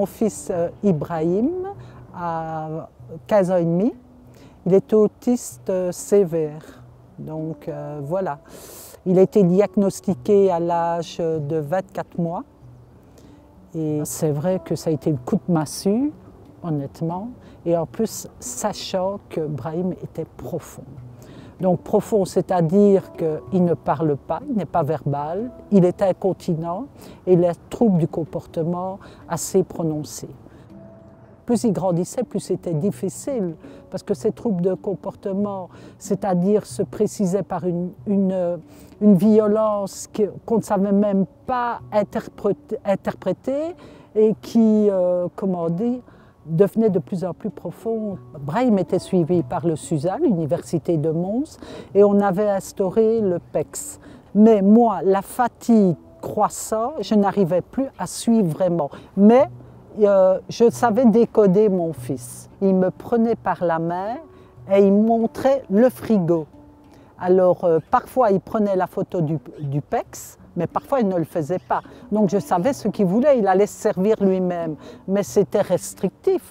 mon fils Ibrahim a 15 ans et demi. Il est autiste sévère. Donc voilà. Il a été diagnostiqué à l'âge de 24 mois. Et c'est vrai que ça a été le coup de massue, honnêtement. Et en plus, sachant que Brahim était profond. Donc profond, c'est-à-dire qu'il ne parle pas, il n'est pas verbal, il est incontinent et il a des troubles du comportement assez prononcés. Plus il grandissait, plus c'était difficile, parce que ces troubles de comportement, c'est-à-dire se précisaient par une violence qu'on ne savait même pas interpréter et qui, comment dire, devenait de plus en plus profonde. Brahim était suivi par le SUSA, l'Université de Mons, et on avait instauré le PECS. Mais moi, la fatigue croissant, je n'arrivais plus à suivre vraiment. Mais je savais décoder mon fils. Il me prenait par la main et il montrait le frigo. Alors, parfois, il prenait la photo du PECS, mais parfois, il ne le faisait pas. Donc, je savais ce qu'il voulait, il allait se servir lui-même. Mais c'était restrictif.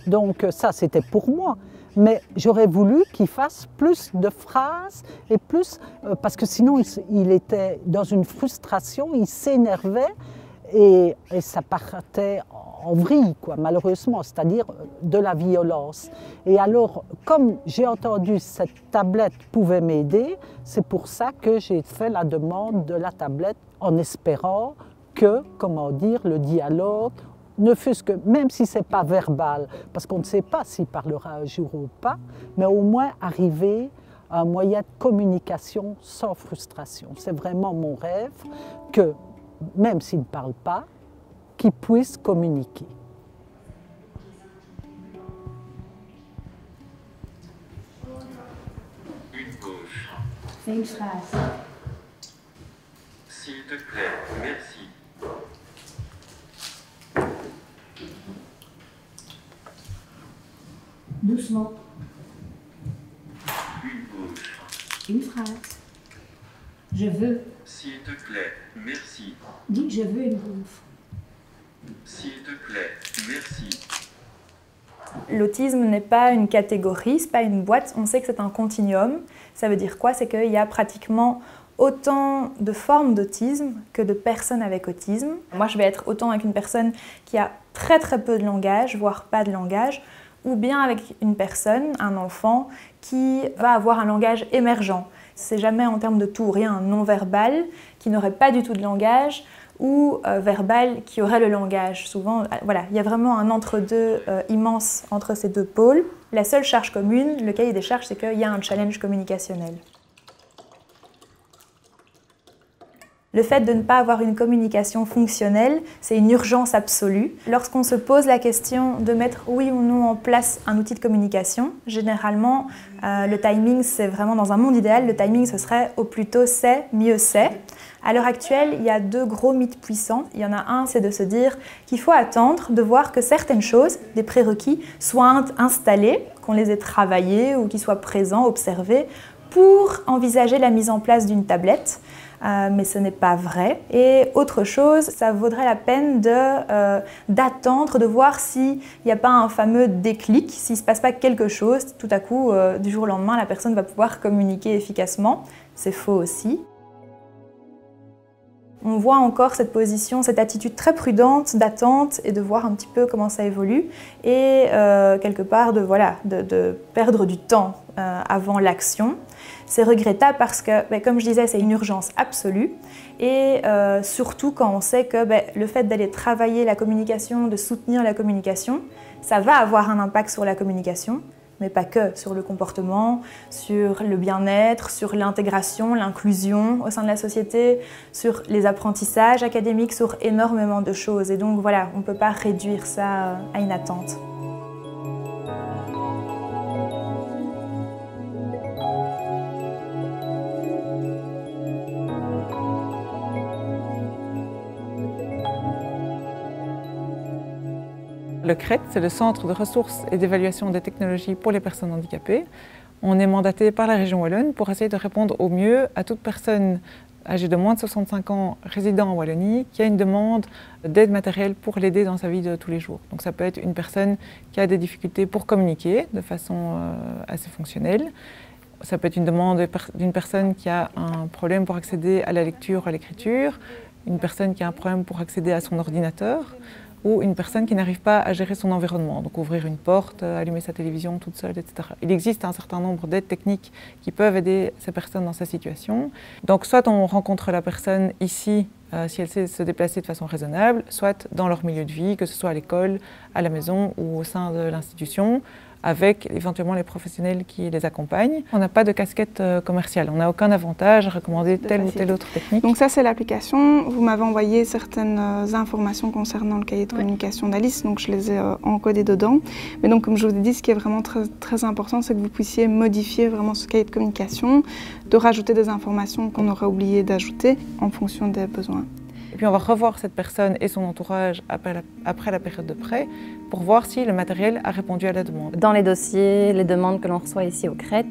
Donc, ça, c'était pour moi. Mais j'aurais voulu qu'il fasse plus de phrases et plus... parce que sinon, il était dans une frustration, il s'énervait et ça partait en vrille, quoi, malheureusement, c'est-à-dire de la violence. Et alors, comme j'ai entendu que cette tablette pouvait m'aider, c'est pour ça que j'ai fait la demande de la tablette en espérant que, comment dire, le dialogue, ne fût-ce que, même si ce n'est pas verbal, parce qu'on ne sait pas s'il parlera un jour ou pas, mais au moins arriver à un moyen de communication sans frustration. C'est vraiment mon rêve que, même s'il ne parle pas, qu'ils puissent communiquer. Une gauche. C'est une phrase. S'il te plaît, merci. Doucement. Une gauche. Une phrase. Je veux. S'il te plaît, merci. Dis que je veux une bouffe. S'il te plaît, merci. L'autisme n'est pas une catégorie, c'est pas une boîte, on sait que c'est un continuum. Ça veut dire quoi? C'est qu'il y a pratiquement autant de formes d'autisme que de personnes avec autisme. Moi, je vais être autant avec une personne qui a très peu de langage, voire pas de langage, ou bien avec une personne, un enfant, qui va avoir un langage émergent. C'est jamais en termes de tout ou rien, un non-verbal qui n'aurait pas du tout de langage ou verbal qui aurait le langage. Souvent, voilà, il y a vraiment un entre-deux immense entre ces deux pôles. La seule charge commune, le cahier des charges, c'est qu'il y a un challenge communicationnel. Le fait de ne pas avoir une communication fonctionnelle, c'est une urgence absolue. Lorsqu'on se pose la question de mettre oui ou non en place un outil de communication, généralement, le timing, c'est vraiment dans un monde idéal, le timing, ce serait au plus tôt c'est, mieux c'est. À l'heure actuelle, il y a deux gros mythes puissants. Il y en a un, c'est de se dire qu'il faut attendre de voir que certaines choses, des prérequis, soient installés, qu'on les ait travaillés ou qu'ils soient présents, observés, pour envisager la mise en place d'une tablette. Mais ce n'est pas vrai. Et autre chose, ça vaudrait la peine d'attendre, de voir s'il n'y a pas un fameux déclic, s'il ne se passe pas quelque chose, tout à coup, du jour au lendemain, la personne va pouvoir communiquer efficacement. C'est faux aussi. On voit encore cette position, cette attitude très prudente d'attente et de voir un petit peu comment ça évolue et quelque part de perdre du temps avant l'action. C'est regrettable parce que, comme je disais, c'est une urgence absolue et surtout quand on sait que le fait d'aller travailler la communication, de soutenir la communication, ça va avoir un impact sur la communication, mais pas que, sur le comportement, sur le bien-être, sur l'intégration, l'inclusion au sein de la société, sur les apprentissages académiques, sur énormément de choses. Et donc voilà, on ne peut pas réduire ça à une attente. Le CRET, c'est le Centre de ressources et d'évaluation des technologies pour les personnes handicapées. On est mandaté par la région wallonne pour essayer de répondre au mieux à toute personne âgé de moins de 65 ans résidant en Wallonie qui a une demande d'aide matérielle pour l'aider dans sa vie de tous les jours. Donc ça peut être une personne qui a des difficultés pour communiquer de façon assez fonctionnelle. Ça peut être une demande d'une personne qui a un problème pour accéder à la lecture, à l'écriture, une personne qui a un problème pour accéder à son ordinateur, ou une personne qui n'arrive pas à gérer son environnement, donc ouvrir une porte, allumer sa télévision toute seule, etc. Il existe un certain nombre d'aides techniques qui peuvent aider ces personnes dans ces situations. Donc soit on rencontre la personne ici, si elle sait se déplacer de façon raisonnable, soit dans leur milieu de vie, que ce soit à l'école, à la maison ou au sein de l'institution, avec éventuellement les professionnels qui les accompagnent. On n'a pas de casquette commerciale, on n'a aucun avantage à recommander telle ou telle autre technique. Donc ça c'est l'application, vous m'avez envoyé certaines informations concernant le cahier de communication d'Alice, donc je les ai encodées dedans. Mais donc comme je vous ai dit, ce qui est vraiment très important, c'est que vous puissiez modifier vraiment ce cahier de communication, de rajouter des informations qu'on aurait oublié d'ajouter en fonction des besoins. Et puis on va revoir cette personne et son entourage après la période de prêt pour voir si le matériel a répondu à la demande. Dans les dossiers, les demandes que l'on reçoit ici au CRET,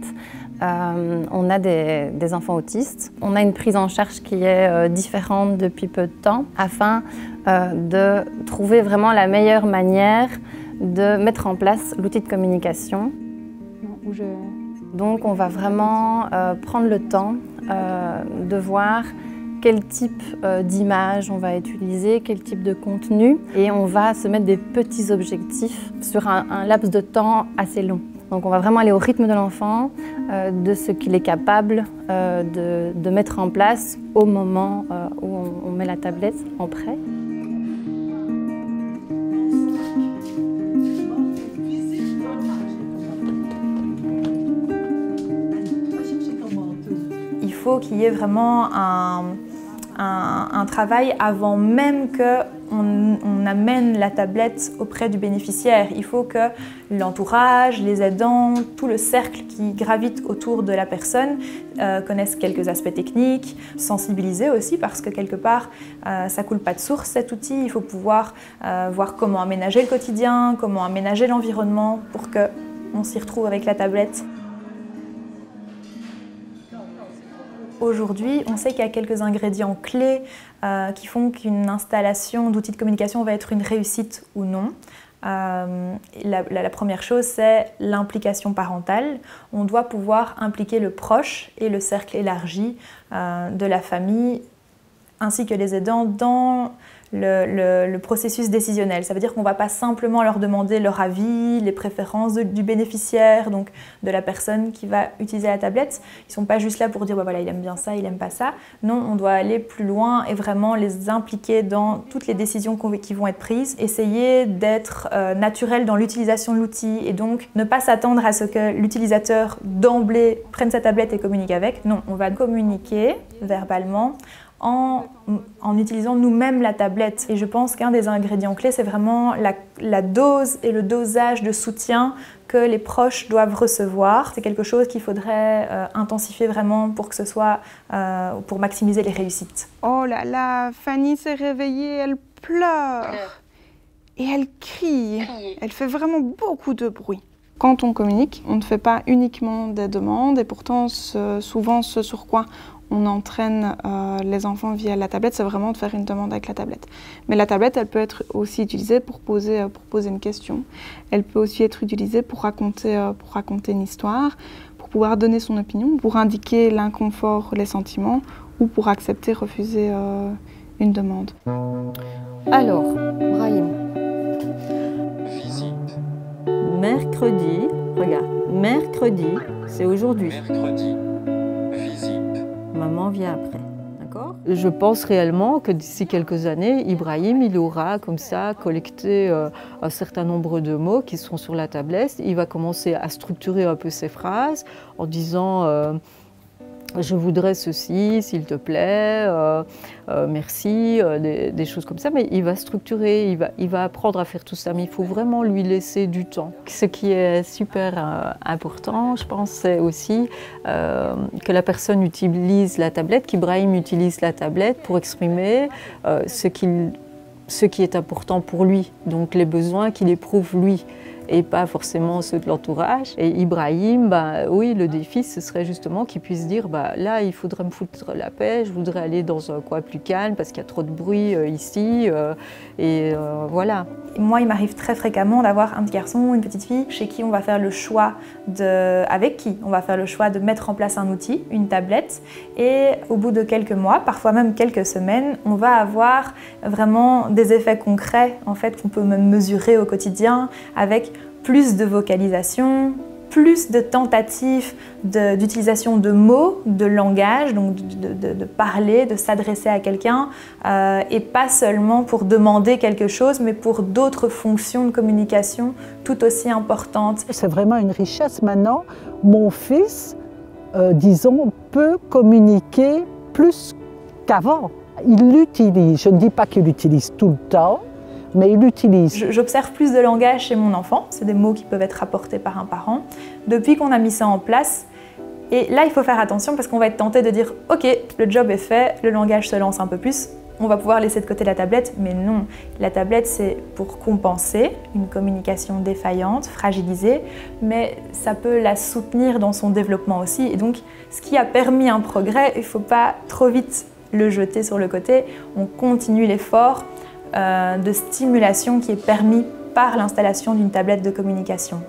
on a des enfants autistes. On a une prise en charge qui est différente depuis peu de temps afin de trouver vraiment la meilleure manière de mettre en place l'outil de communication. Donc on va vraiment prendre le temps de voir quel type d'image on va utiliser, quel type de contenu, et on va se mettre des petits objectifs sur un laps de temps assez long. Donc on va vraiment aller au rythme de l'enfant, de ce qu'il est capable de mettre en place au moment où on met la tablette en prêt. Il faut qu'il y ait vraiment un travail avant même qu'on amène la tablette auprès du bénéficiaire. Il faut que l'entourage, les aidants, tout le cercle qui gravite autour de la personne connaissent quelques aspects techniques, sensibiliser aussi parce que quelque part ça coule pas de source cet outil. Il faut pouvoir voir comment aménager le quotidien, comment aménager l'environnement pour qu'on s'y retrouve avec la tablette. Aujourd'hui, on sait qu'il y a quelques ingrédients clés qui font qu'une installation d'outils de communication va être une réussite ou non. La première chose, c'est l'implication parentale. On doit pouvoir impliquer le proche et le cercle élargi de la famille, ainsi que les aidants dans le processus décisionnel. Ça veut dire qu'on ne va pas simplement leur demander leur avis, les préférences du bénéficiaire, donc de la personne qui va utiliser la tablette. Ils ne sont pas juste là pour dire bah voilà, il aime bien ça, il n'aime pas ça. Non, on doit aller plus loin et vraiment les impliquer dans toutes les décisions qui vont être prises. Essayer d'être naturel dans l'utilisation de l'outil et donc ne pas s'attendre à ce que l'utilisateur d'emblée prenne sa tablette et communique avec. Non, on va communiquer verbalement en utilisant nous-mêmes la tablette. Et je pense qu'un des ingrédients clés, c'est vraiment la dose et le dosage de soutien que les proches doivent recevoir. C'est quelque chose qu'il faudrait intensifier vraiment pour que ce soit, pour maximiser les réussites. Oh là là, Fanny s'est réveillée, elle pleure. Et elle crie. Elle fait vraiment beaucoup de bruit. Quand on communique, on ne fait pas uniquement des demandes et pourtant souvent ce sur quoi on entraîne les enfants via la tablette, c'est vraiment de faire une demande avec la tablette. Mais la tablette, elle peut être aussi utilisée pour poser une question. Elle peut aussi être utilisée pour raconter une histoire, pour pouvoir donner son opinion, pour indiquer l'inconfort, les sentiments, ou pour accepter, refuser une demande. Alors, Brahim. Visite. Mercredi, regarde, mercredi, c'est aujourd'hui. Mercredi. Visite. Maman vient après, d'accord? Je pense réellement que d'ici quelques années, Ibrahim, il aura comme ça collecté un certain nombre de mots qui sont sur la tablette. Il va commencer à structurer un peu ses phrases en disant je voudrais ceci, s'il te plaît, merci, des choses comme ça. Mais il va structurer, il va apprendre à faire tout ça. Mais il faut vraiment lui laisser du temps. Ce qui est super important, je pense, c'est aussi que la personne utilise la tablette, qu'Ibrahim utilise la tablette pour exprimer ce qui est important pour lui, donc les besoins qu'il éprouve lui. et pas forcément ceux de l'entourage. Et Ibrahim, oui, le défi, ce serait justement qu'il puisse dire là, il faudrait me foutre la paix, je voudrais aller dans un coin plus calme parce qu'il y a trop de bruit ici, et voilà. Moi, il m'arrive très fréquemment d'avoir un petit garçon ou une petite fille chez qui on va faire le choix de mettre en place un outil, une tablette, et au bout de quelques mois, parfois même quelques semaines, on va avoir vraiment des effets concrets en fait, qu'on peut même mesurer au quotidien avec plus de vocalisation, plus de tentatives d'utilisation de mots, de langage, donc de parler, de s'adresser à quelqu'un, et pas seulement pour demander quelque chose, mais pour d'autres fonctions de communication tout aussi importantes. C'est vraiment une richesse maintenant. Mon fils, disons, peut communiquer plus qu'avant. Il l'utilise, je ne dis pas qu'il l'utilise tout le temps, mais il l'utilise. J'observe plus de langage chez mon enfant, c'est des mots qui peuvent être apportés par un parent, depuis qu'on a mis ça en place. Et là, il faut faire attention parce qu'on va être tenté de dire « Ok, le job est fait, le langage se lance un peu plus, on va pouvoir laisser de côté la tablette », mais non. La tablette, c'est pour compenser une communication défaillante, fragilisée, mais ça peut la soutenir dans son développement aussi. Et donc, ce qui a permis un progrès, il ne faut pas trop vite le jeter sur le côté, on continue l'effort de stimulation qui est permis par l'installation d'une tablette de communication.